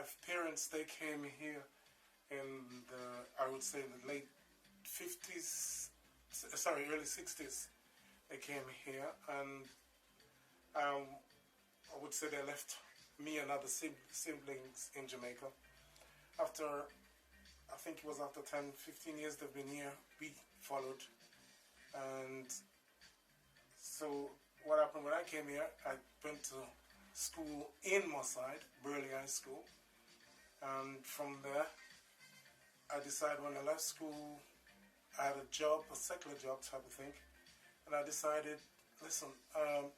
my parents, they came here in the, I would say the late 50s, sorry, early 60s. They came here, and I would say they left me and other siblings in Jamaica. After, I think it was after 10, 15 years they've been here, we followed. And so what happened when I came here, I went to school in Mosside, Burley High School. And from there, I decided when I left school, I had a job, a secular job type of thing. And I decided, listen,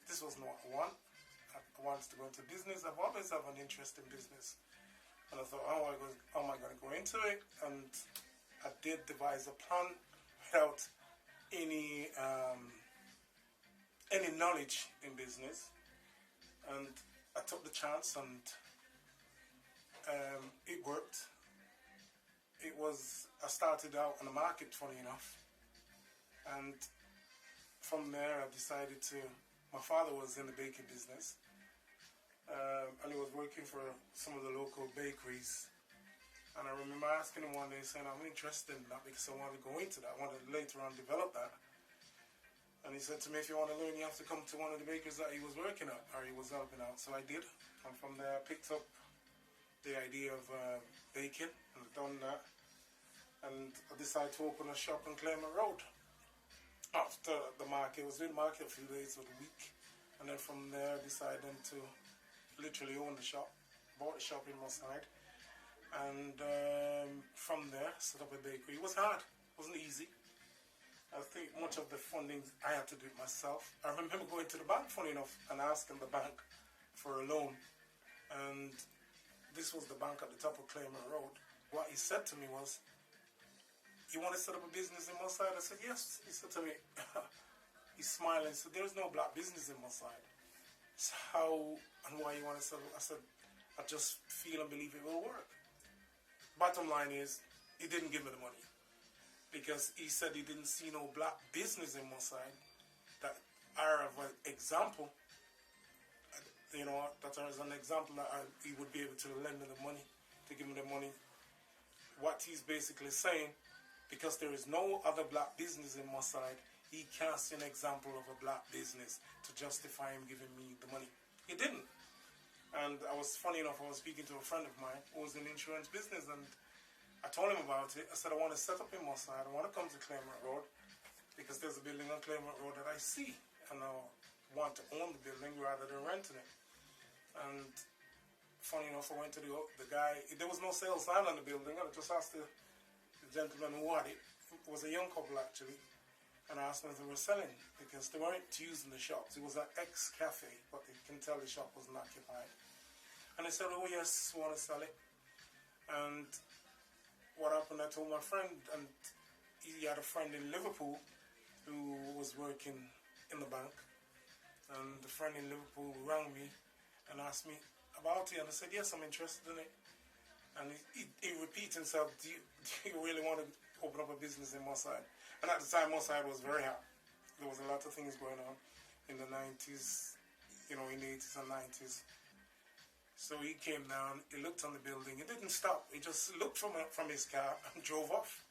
this was not what I want. I wanted to go into business. I've always had an interest in business. And I thought, how am I going to go into it? And I did devise a plan without any knowledge in business. And I took the chance, and it worked. I started out on the market, funny enough. And from there I decided to, my father was in the baking business. And he was working for some of the local bakeries. And I remember asking him one day, saying, I'm interested in that because I want to go into that. I want to later on develop that. And he said to me, if you want to learn, you have to come to one of the bakeries that he was working at, or he was helping out. So I did. And from there I picked up the idea of baking, and I've done that. And I decided to open a shop on Claremont Road. After the market, I was doing the market a few days of the week. And then from there I decided to literally own the shop, bought the shop in Mosside, and from there set up a bakery. It was hard, it wasn't easy. I think much of the funding I had to do it myself. I remember going to the bank, funny enough, and asking the bank for a loan, and this was the bank at the top of Claremont Road. What he said to me was, you want to set up a business in Mosside? I said, yes. He said to me, he's smiling, he said, there's no black business in Mosside. So how and why you want to sell it? I said, I just feel and believe it will work. Bottom line is, he didn't give me the money, because he said he didn't see no black business in Mosside that are of an example, you know, that are an example that he would be able to lend me the money, to give me the money. What he's basically saying, because there is no other black business in Mosside, he can't see an example of a black business to justify him giving me the money. He didn't. And I was, funny enough, I was speaking to a friend of mine who was in insurance business, and I told him about it. I said, I want to set up in Mosside. I want to come to Claremont Road, because there's a building on Claremont Road that I see, and I want to own the building rather than renting it. And funny enough, I went to the guy. There was no sales sign on the building, and I just asked the gentleman who had it. It was a young couple, actually. And I asked them if they were selling, because they weren't using the shops. It was an ex-cafe, but you can tell the shop wasn't occupied. And they said, oh yes, we want to sell it. And what happened, I told my friend, and he had a friend in Liverpool who was working in the bank. And the friend in Liverpool rang me and asked me about it. And I said, yes, I'm interested in it. And he repeats himself, do you really want to open up a business in Mosside? And at the time, Mosside was very hot. There was a lot of things going on in the 90s, you know, in the 80s and 90s. So he came down, he looked on the building, he didn't stop. He just looked from his car and drove off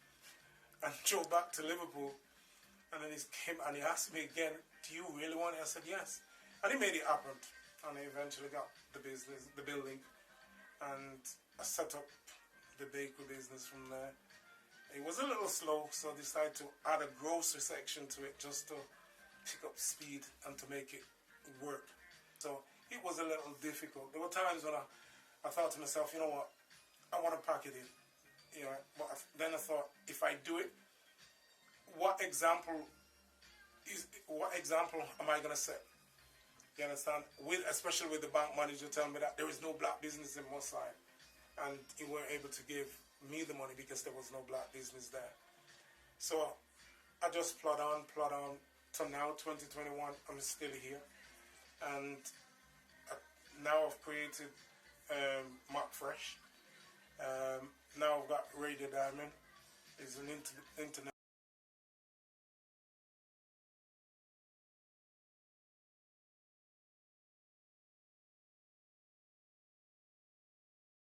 and drove back to Liverpool. And then he came and he asked me again, do you really want it? I said, yes. And he made it happen. And I eventually got the business, the building, and I set up the bakery business from there. It was a little slow, so I decided to add a grocery section to it just to pick up speed and to make it work. So it was a little difficult. There were times when I thought to myself, you know what, I want to pack it in. You know, but then I thought, if I do it, what example am I going to set? You understand? Especially with the bank manager telling me that there is no black business in Mosside, and he weren't able to give me the money because there was no black business there. So I just plod on to now, 2021. I'm still here, and now I've created Mark Fresh. Now I've got Radio Diamond. It's an internet